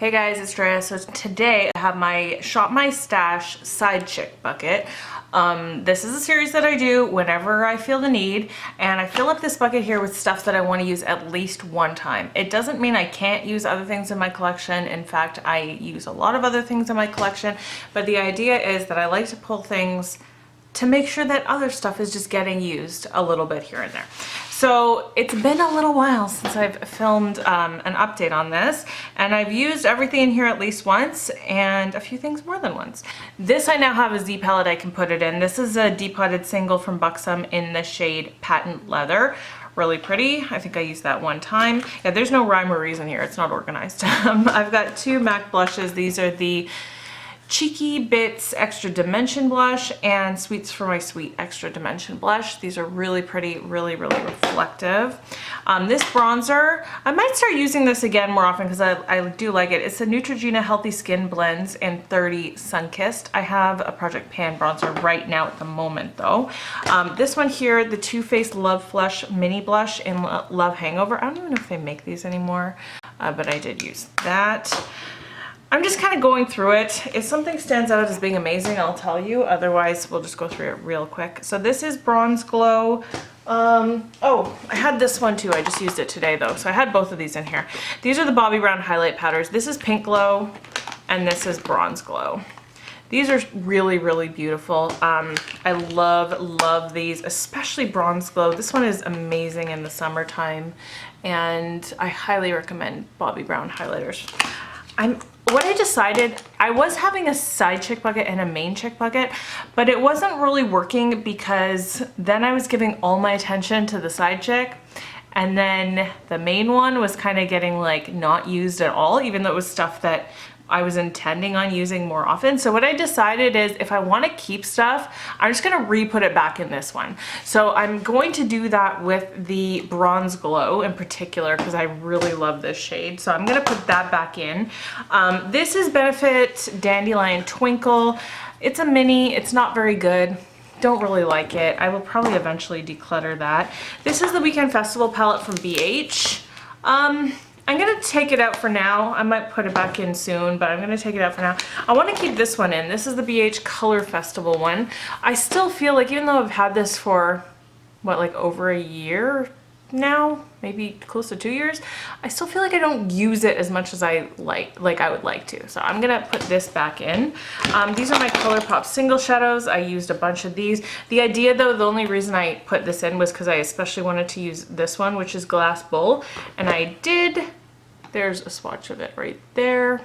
Hey guys, it's Andrea. So today I have my Shop My Stash Side Chick bucket. This is a series that I do whenever I feel the need, and I fill up this bucket here with stuff that I want to use at least one time. It doesn't mean I can't use other things in my collection. In fact, I use a lot of other things in my collection, but the idea is that I like to pull things to make sure that other stuff is just getting used a little bit here and there. So it's been a little while since I've filmed an update on this, and I've used everything in here at least once, and a few things more than once. This I now have a Z palette I can put it in. This is a depotted single from Buxom in the shade Patent Leather. Really pretty. I think I used that one time. Yeah, there's no rhyme or reason here. It's not organized. I've got two MAC blushes. These are the Cheeky Bits Extra Dimension Blush and Sweets for My Sweet Extra Dimension Blush. These are really pretty, really reflective. This bronzer, I might start using this again more often because I do like it. It's the Neutrogena Healthy Skin Blends in 30 Sunkissed. I have a Project Pan bronzer right now at the moment though. This one here, the Too Faced Love Flush Mini Blush in Love Hangover. I don't even know if they make these anymore, but I did use that. I'm just kind of going through it. If something stands out as being amazing, I'll tell you. Otherwise, we'll just go through it real quick. So this is Bronze Glow. Oh, I had this one too. I just used it today though. So I had both of these in here. These are the Bobbi Brown highlight powders. This is Pink Glow and this is Bronze Glow. These are really beautiful. I love these, especially Bronze Glow. This one is amazing in the summertime, and I highly recommend Bobbi Brown highlighters. What I decided, I was having a side chick bucket and a main chick bucket, but it wasn't really working because then I was giving all my attention to the side chick, and then the main one was kind of getting like not used at all, even though it was stuff that I was intending on using more often. So what I decided is if I want to keep stuff, I'm just going to re-put it back in this one. So I'm going to do that with the Bronze Glow in particular because I really love this shade. So I'm going to put that back in. This is Benefit Dandelion Twinkle. It's a mini. It's not very good. Don't really like it. I will probably eventually declutter that. This is the Weekend Festival palette from Beige. I'm gonna take it out for now. I might put it back in soon, but I'm gonna take it out for now. I wanna keep this one in. This is the BH Color Festival one. I still feel like, even though I've had this for, what, like over a year now, maybe close to 2 years, I still feel like I don't use it as much as I would like to. So I'm gonna put this back in. These are my ColourPop single shadows. I used a bunch of these. The idea though, the only reason I put this in was because I especially wanted to use this one, which is Glass Bowl, and I did. There's a swatch of it right there.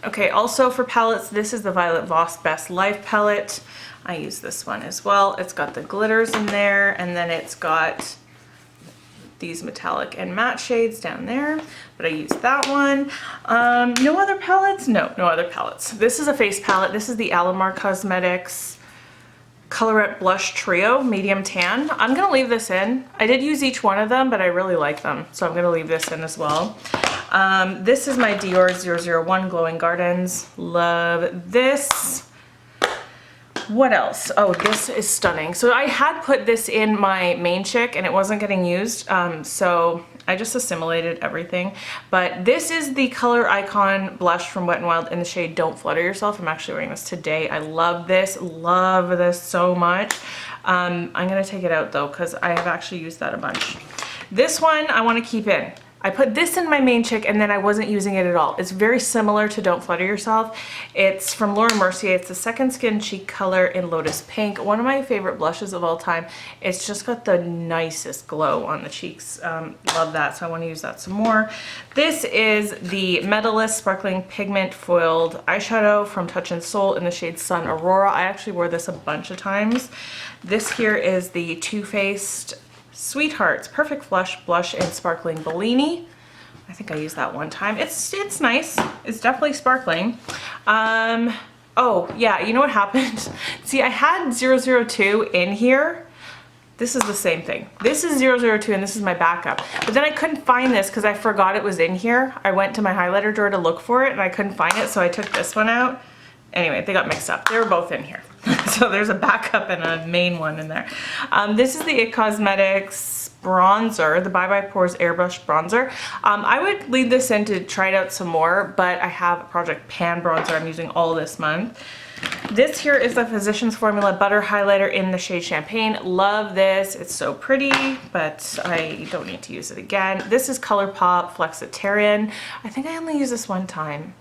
Okay, also for palettes, this is the Violet Voss Best Life palette. I use this one as well. It's got the glitters in there, and then it's got these metallic and matte shades down there, but I used that one. No other palettes? No other palettes. This is a face palette. This is the Alamar Cosmetics Colorette Blush Trio Medium Tan. I'm gonna leave this in. I did use each one of them, but I really like them, so I'm gonna leave this in as well. This is my Dior 001 Glowing Gardens. Love this. What else? Oh, this is stunning. So I had put this in my main chick and it wasn't getting used, so I just assimilated everything. But this is the Color Icon blush from Wet n Wild in the shade Don't Flutter Yourself. I'm actually wearing this today. I love this so much. I'm gonna take it out though because I have actually used that a bunch. This one I want to keep in. I put this in my main chick and then I wasn't using it at all. It's very similar to Don't Flutter Yourself. It's from Laura Mercier. It's the Second Skin Cheek Color in Lotus Pink. One of my favorite blushes of all time. It's just got the nicest glow on the cheeks. Love that, so I want to use that some more. This is the Medalist Sparkling Pigment Foiled Eyeshadow from Touch in Soul in the shade Sun Aurora. I actually wore this a bunch of times. This here is the Too Faced Sweethearts Perfect Flush Blush in Sparkling Bellini. I think I used that one time. It's nice. It's definitely sparkling. Oh yeah, you know what happened? See, I had 002 in here. This is the same thing. This is 002 and this is my backup. But then I couldn't find this because I forgot it was in here. I went to my highlighter drawer to look for it and I couldn't find it, so I took this one out. Anyway, they got mixed up. They were both in here. So there's a backup and a main one in there. This is the It Cosmetics bronzer, the Bye Bye Pores Airbrush Bronzer. I would leave this in to try it out some more, but I have a Project Pan bronzer I'm using all this month. This here is the Physicians Formula Butter Highlighter in the shade Champagne. Love this. It's so pretty, but I don't need to use it again. This is ColourPop Flexitarian. I think I only used this one time.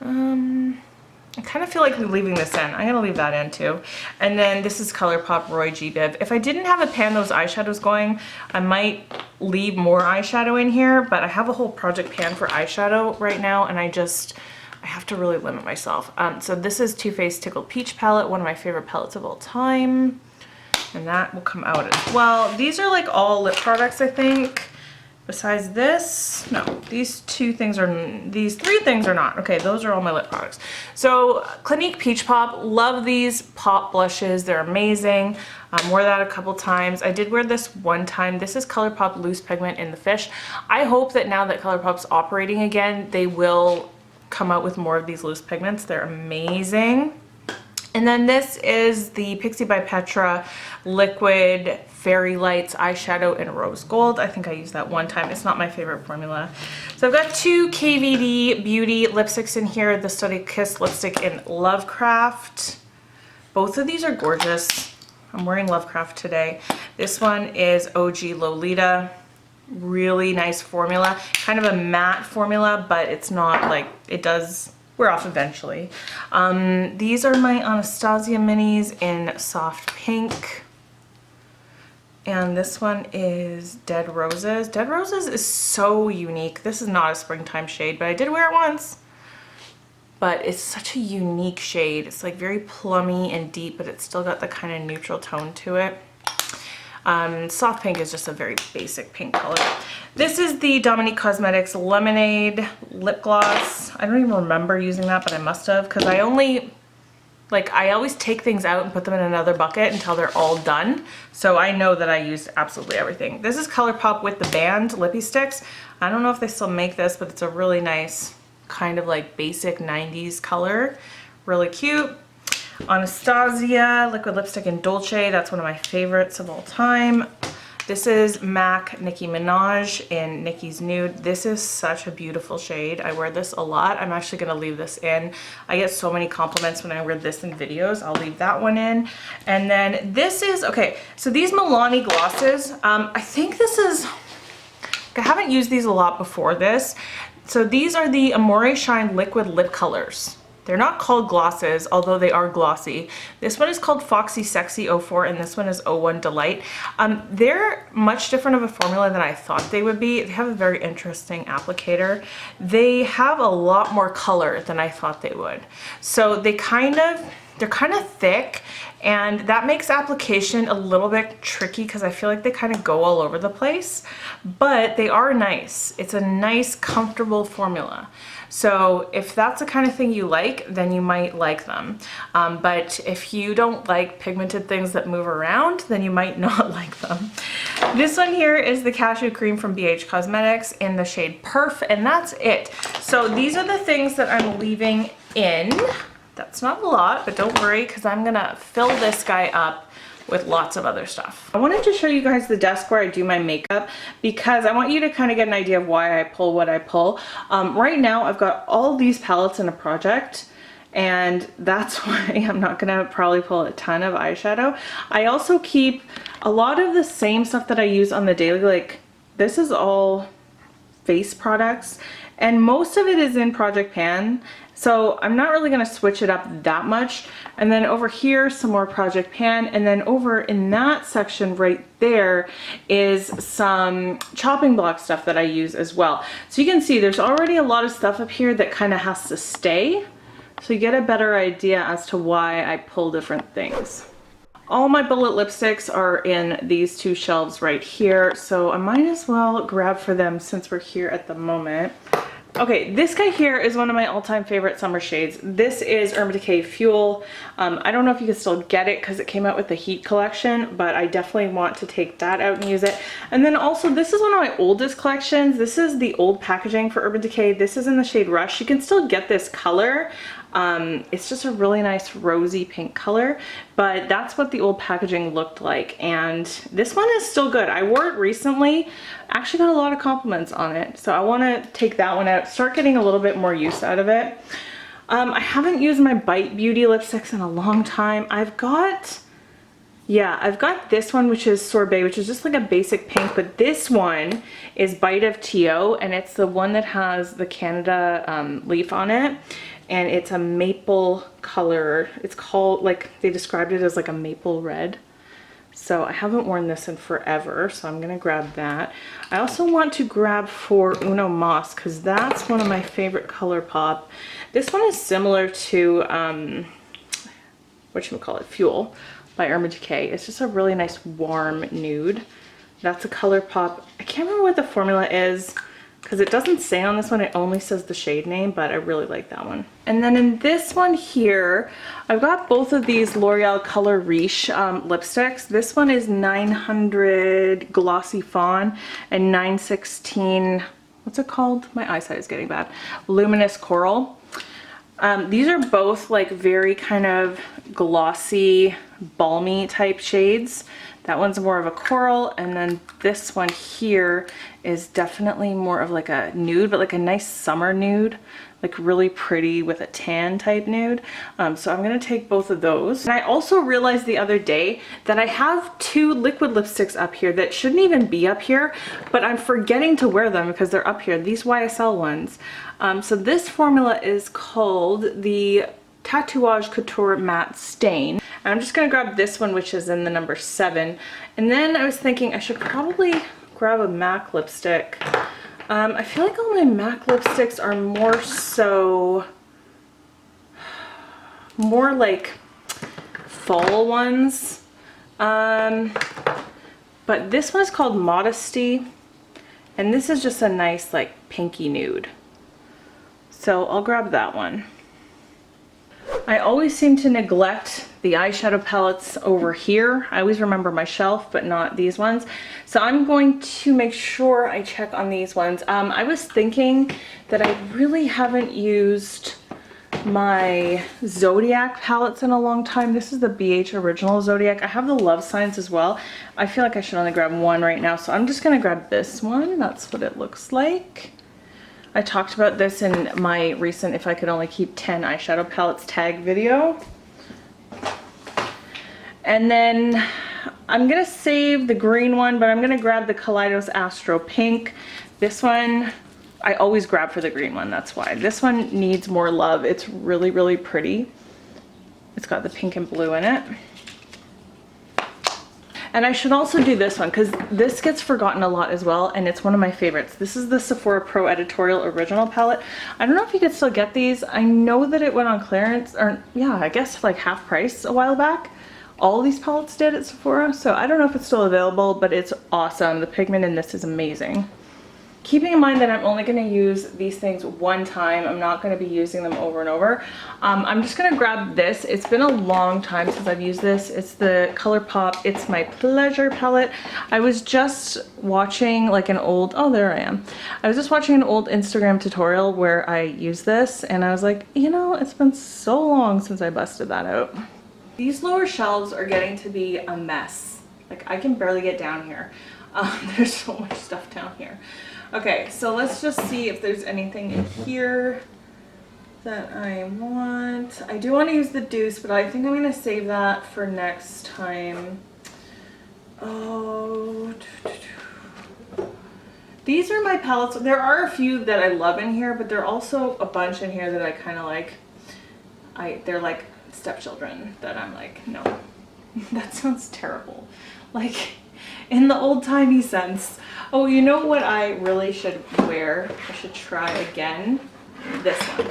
I kind of feel like leaving this in. I'm gonna leave that in too. And then this is ColourPop Roy G Biv. If I didn't have a pan those eyeshadows going, I might leave more eyeshadow in here, but I have a whole Project Pan for eyeshadow right now, and I have to really limit myself. So this is Too Faced Tickled Peach palette, one of my favorite palettes of all time. And that will come out as well. These are like all lip products, I think. Besides this, no, these three things are not. Okay, those are all my lip products. So Clinique Peach Pop, love these pop blushes. They're amazing. Wore that a couple times. I did wear this one time. This is ColourPop Loose Pigment in the Fish. I hope that now that ColourPop's operating again, they will come out with more of these loose pigments. They're amazing. And then this is the Pixie by Petra Liquid Fairy Lights eyeshadow in rose gold. I think I used that one time. It's not my favorite formula. So I've got two KVD Beauty lipsticks in here. The Study Kiss lipstick in Lovecraft. Both of these are gorgeous. I'm wearing Lovecraft today. This one is OG Lolita. Really nice formula. Kind of a matte formula, but it's not like, it does wear off eventually. These are my Anastasia minis in soft pink. And this one is Dead Roses. Dead Roses is so unique. This is not a springtime shade, but I did wear it once. But it's such a unique shade. It's like very plummy and deep, but it's still got the kind of neutral tone to it. Soft pink is just a very basic pink color. This is the Dominique Cosmetics Lemonade lip gloss. I don't even remember using that, but I must have, because I always take things out and put them in another bucket until they're all done. So I know that I used absolutely everything. This is ColourPop with the Band Lippy Sticks. I don't know if they still make this, but it's a really nice kind of like basic 90s color. Really cute. Anastasia liquid lipstick in Dolce. That's one of my favorites of all time. This is MAC Nicki Minaj in Nicki's Nude. This is such a beautiful shade. I wear this a lot. I'm actually gonna leave this in. I get so many compliments when I wear this in videos. I'll leave that one in. And then this is, okay, so these Milani glosses, I think this is, I haven't used these a lot before this. So these are the Amore Shine liquid lip colors. They're not called glosses, although they are glossy. This one is called Foxy Sexy 04 and this one is 01 Delight. They're much different of a formula than I thought they would be. They have a very interesting applicator. They have a lot more color than I thought they would. So they're kind of thick, and that makes application a little bit tricky because I feel like they kind of go all over the place, but they are nice. It's a nice, comfortable formula. So if that's the kind of thing you like, then you might like them. But if you don't like pigmented things that move around, then you might not like them. This one here is the Cashew Cream from Beige Cosmetics in the shade Perf, and that's it. So these are the things that I'm leaving in. That's not a lot, but don't worry, because I'm gonna fill this guy up with lots of other stuff. I wanted to show you guys the desk where I do my makeup because I want you to kind of get an idea of why I pull what I pull. Right now I've got all these palettes in a project, and that's why I'm not gonna probably pull a ton of eyeshadow. I also keep a lot of the same stuff that I use on the daily, like this is all face products, and most of it is in Project Pan. So I'm not really gonna switch it up that much. And then over here, some more Project Pan. And then over in that section right there is some chopping block stuff that I use as well. So you can see there's already a lot of stuff up here that kind of has to stay. So you get a better idea as to why I pull different things. All my bullet lipsticks are in these two shelves right here. So I might as well grab for them since we're here at the moment. Okay, this guy here is one of my all-time favorite summer shades. This is Urban Decay Fuel. I don't know if you can still get it because it came out with the Heat collection, but I definitely want to take that out and use it. And then also, this is one of my oldest collections. This is the old packaging for Urban Decay. This is in the shade Rush. You can still get this color, It's just a really nice rosy pink color, but that's what the old packaging looked like. And this one is still good. I wore it recently, actually got a lot of compliments on it. So I want to take that one out, start getting a little bit more use out of it. I haven't used my Bite Beauty lipsticks in a long time. I've got this one, which is Sorbet, which is just like a basic pink, but this one is Bite of TO, and it's the one that has the Canada leaf on it, and it's a maple color. It's called, like, they described it as like a maple red. So I haven't worn this in forever, so I'm gonna grab that. I also want to grab for Uno Moss, because that's one of my favorite ColourPop. This one is similar to, whatchamacallit, Fuel by Urban Decay. It's just a really nice warm nude. That's a ColourPop. I can't remember what the formula is, because it doesn't say on this one, it only says the shade name, but I really like that one. And then in this one here, I've got both of these L'Oreal Color Riche lipsticks. This one is 900 Glossy Fawn and 916, what's it called? My eyesight is getting bad. Luminous Coral. These are both like very kind of glossy, balmy type shades. That one's more of a coral, and then this one here is definitely more of like a nude, but like a nice summer nude, like really pretty with a tan type nude. So I'm gonna take both of those. And I also realized the other day that I have two liquid lipsticks up here that shouldn't even be up here, but I'm forgetting to wear them because they're up here, these YSL ones. So this formula is called the Tatouage Couture Matte Stain. And I'm just gonna grab this one, which is in the number 7. And then I was thinking I should probably grab a MAC lipstick. I feel like all my MAC lipsticks are more like fall ones. But this one is called Modesty, and this is just a nice like pinky nude. So I'll grab that one. I always seem to neglect the eyeshadow palettes over here. I always remember my shelf, but not these ones. So I'm going to make sure I check on these ones. I was thinking that I really haven't used my Zodiac palettes in a long time. This is the BH Original Zodiac. I have the Love Signs as well. I feel like I should only grab one right now, so I'm just gonna grab this one. That's what it looks like. I talked about this in my recent If I Could Only Keep 10 Eyeshadow Palettes tag video. And then I'm gonna save the green one, but I'm gonna grab the Kaleidos Astro Pink. This one, I always grab for the green one, that's why. This one needs more love. It's really, really pretty. It's got the pink and blue in it. And I should also do this one because this gets forgotten a lot as well, and it's one of my favorites. This is the Sephora Pro Editorial Original palette. I don't know if you could still get these. I know that it went on clearance, or yeah, I guess like half price a while back. All these palettes did at Sephora, so I don't know if it's still available, but it's awesome. The pigment in this is amazing. Keeping in mind that I'm only going to use these things one time. I'm not going to be using them over and over. I'm just going to grab this. It's been a long time since I've used this. It's the ColourPop It's My Pleasure palette. I was just watching like an old, oh there I am. I was just watching an old Instagram tutorial where I use this, and I was like, you know, it's been so long since I busted that out. These lower shelves are getting to be a mess. Like I can barely get down here. There's so much stuff down here. Okay, so let's just see if there's anything in here that I want. I do want to use the Deuce, but I think I'm going to save that for next time. Oh, these are my palettes. There are a few that I love in here, but there are also a bunch in here that I kind of like. They're like stepchildren that I'm like, no, that sounds terrible. Like in the old-timey sense. Oh, you know what I really should wear? I should try again. This one.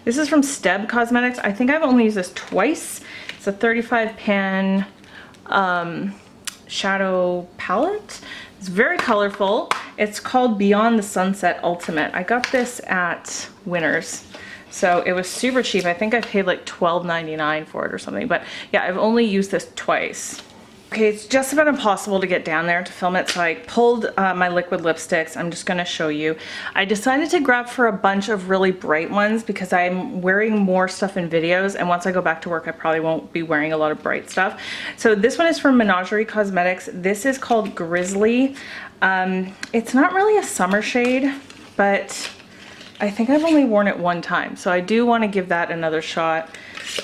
This is from Steb Cosmetics. I think I've only used this twice. It's a 35 pan shadow palette. It's very colorful. It's called Beyond the Sunset Ultimate. I got this at Winners. So it was super cheap. I think I paid like $12.99 for it or something. But yeah, I've only used this twice. Okay, it's just about impossible to get down there to film it, so I pulled my liquid lipsticks. I'm just gonna show you. I decided to grab for a bunch of really bright ones because I'm wearing more stuff in videos, and once I go back to work, I probably won't be wearing a lot of bright stuff. So this one is from Menagerie Cosmetics. This is called Grizzly. It's not really a summer shade, but I think I've only worn it one time, so I do want to give that another shot.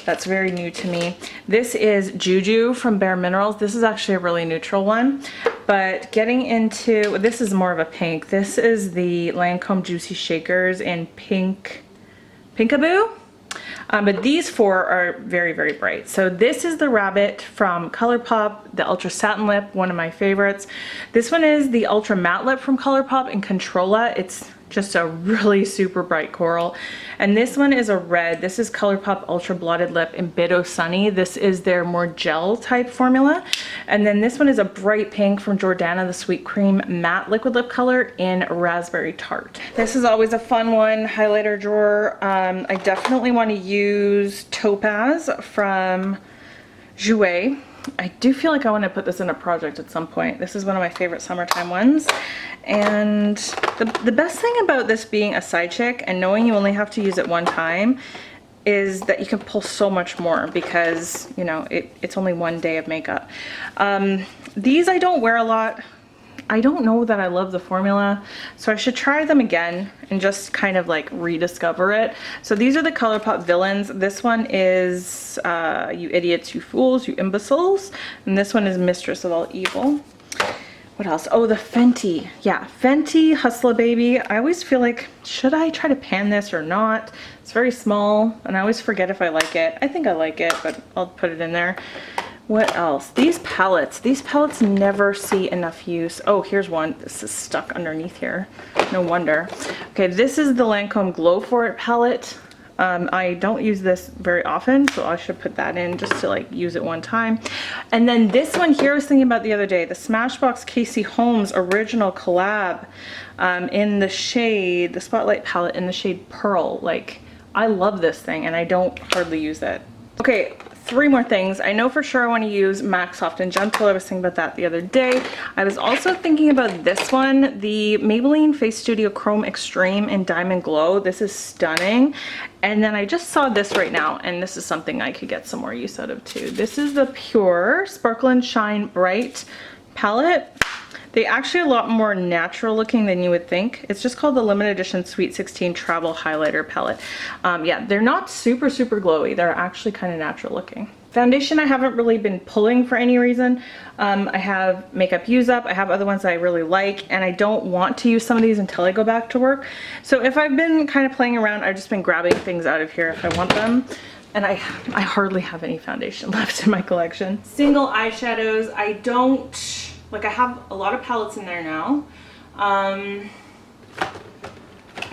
That's very new to me. This is Juju from Bare Minerals. This is actually a really neutral one, but getting into, this is more of a pink. This is the Lancome Juicy Shakers in Pinkaboo. But these four are very, very bright. So this is the Rabbit from ColourPop, the Ultra Satin Lip, one of my favorites. This one is the Ultra Matte Lip from ColourPop in Controlla. It's just a really super bright coral. And this one is a red. This is ColourPop Ultra Blotted Lip in Bitto Sunny. This is their more gel type formula. And then this one is a bright pink from Jordana, the Sweet Cream Matte Liquid Lip Color in Raspberry Tart. This is always a fun one, highlighter drawer. I definitely want to use Topaz from Jouer. I do feel like I want to put this in a project at some point. This is one of my favorite summertime ones. And the best thing about this being a side chick and knowing you only have to use it one time is that you can pull so much more because, you know, it's only one day of makeup. These I don't wear a lot. I don't know that I love the formula, so I should try them again and just kind of like rediscover it. So these are the ColourPop Villains. This one is You Idiots, You Fools, You Imbeciles. And this one is Mistress of All Evil. What else? Oh, the Fenty. Yeah, Fenty Hustler Baby. I always feel like, should I try to pan this or not? It's very small, and I always forget if I like it. I think I like it, but I'll put it in there. What else? These palettes. These palettes never see enough use. Oh, here's one. This is stuck underneath here. No wonder. Okay, this is the Lancome Glow For It palette. I don't use this very often, so I should put that in just to like use it one time. And then this one here I was thinking about the other day, the Smashbox Casey Holmes original collab in the shade, the Spotlight palette in the shade Pearl. Like, I love this thing and I don't hardly use it. Okay, 3 more things. I know for sure I want to use MAC Soft and Gentle. I was thinking about that the other day. I was also thinking about this one, the Maybelline Face Studio Chrome Extreme in Diamond Glow. This is stunning. And then I just saw this right now, and this is something I could get some more use out of too. This is the Pure Sparkle and Shine Bright palette. They actually a lot more natural looking than you would think. It's just called the Limited Edition Sweet 16 Travel Highlighter Palette. Yeah, they're not super glowy. They're actually kind of natural looking. Foundation I haven't really been pulling for any reason. I have Makeup Use Up. I have other ones that I really like, and I don't want to use some of these until I go back to work. So if I've been kind of playing around, I've just been grabbing things out of here if I want them. And I hardly have any foundation left in my collection. Single eyeshadows. I don't... Like, I have a lot of palettes in there now. I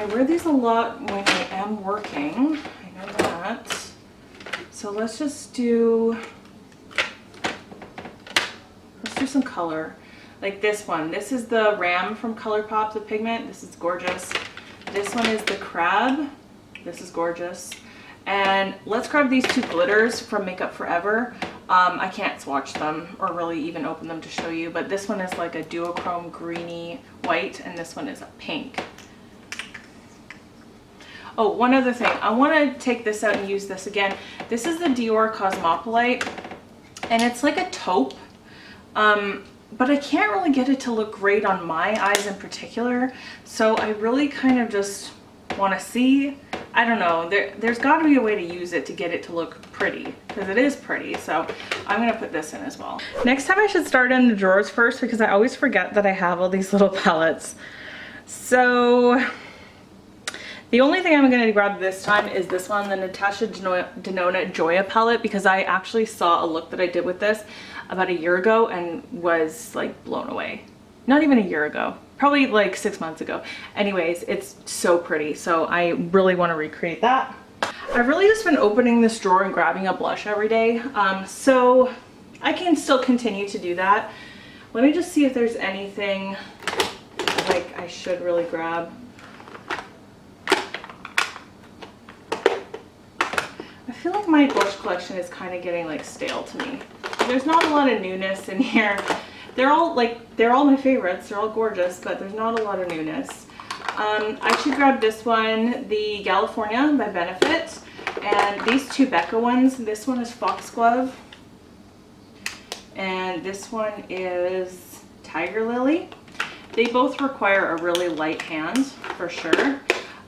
wear these a lot when I am working. I know that. So let's just do some color. Like this one. This is the Ram from ColourPop, the pigment. This is gorgeous. This one is the Crab. This is gorgeous. And let's grab these 2 glitters from Makeup Forever. I can't swatch them or really even open them to show you, but this one is like a duochrome greeny white, and this one is a pink. Oh, one other thing. I want to take this out and use this again. This is the Dior Cosmopolite, and it's like a taupe, but I can't really get it to look great on my eyes in particular, so I really kind of just want to see. I don't know, there's got to be a way to use it to get it to look pretty, because it is pretty, so I'm going to put this in as well. Next time I should start in the drawers first, because I always forget that I have all these little palettes. So the only thing I'm going to grab this time is this one, the Natasha Denona Joya palette, because I actually saw a look that I did with this about a year ago and was like blown away. Not even a year ago. Probably like 6 months ago. Anyways, it's so pretty, so I really want to recreate that. I've really just been opening this drawer and grabbing a blush every day, so I can still continue to do that. Let me just see if there's anything like I should really grab. I feel like my blush collection is kind of getting like stale to me. there's not a lot of newness in here. They're all my favorites. They're all gorgeous, but there's not a lot of newness. I should grab this one, the California by Benefit, and these two Becca ones. This one is Foxglove, and this one is Tiger Lily. They both require a really light hand for sure.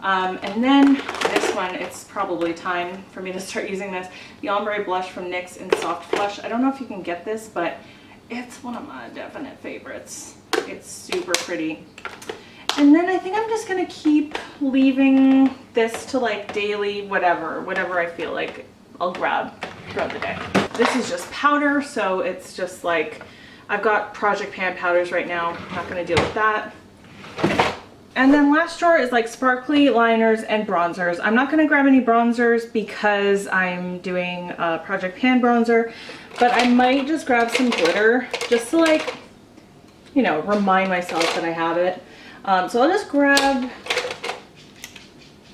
And then this one, it's probably time for me to start using this. The Ombre Blush from NYX in Soft Flush. I don't know if you can get this, but it's one of my definite favorites. It's super pretty. And then I think I'm just gonna keep leaving this to like daily, whatever I feel like I'll grab throughout the day. This is just powder, so it's just like, I've got Project Pan powders right now. I'm not gonna deal with that. And then last drawer is like sparkly liners and bronzers. I'm not gonna grab any bronzers because I'm doing a Project Pan bronzer, but I might just grab some glitter just to like, you know, remind myself that I have it. So I'll just grab,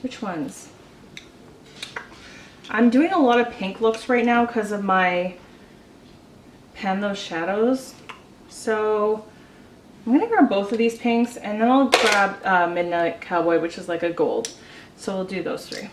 which ones? I'm doing a lot of pink looks right now because of my Pan Those Shadows. So I'm gonna grab both of these pinks, and then I'll grab Midnight Cowboy, which is like a gold. So we'll do those three.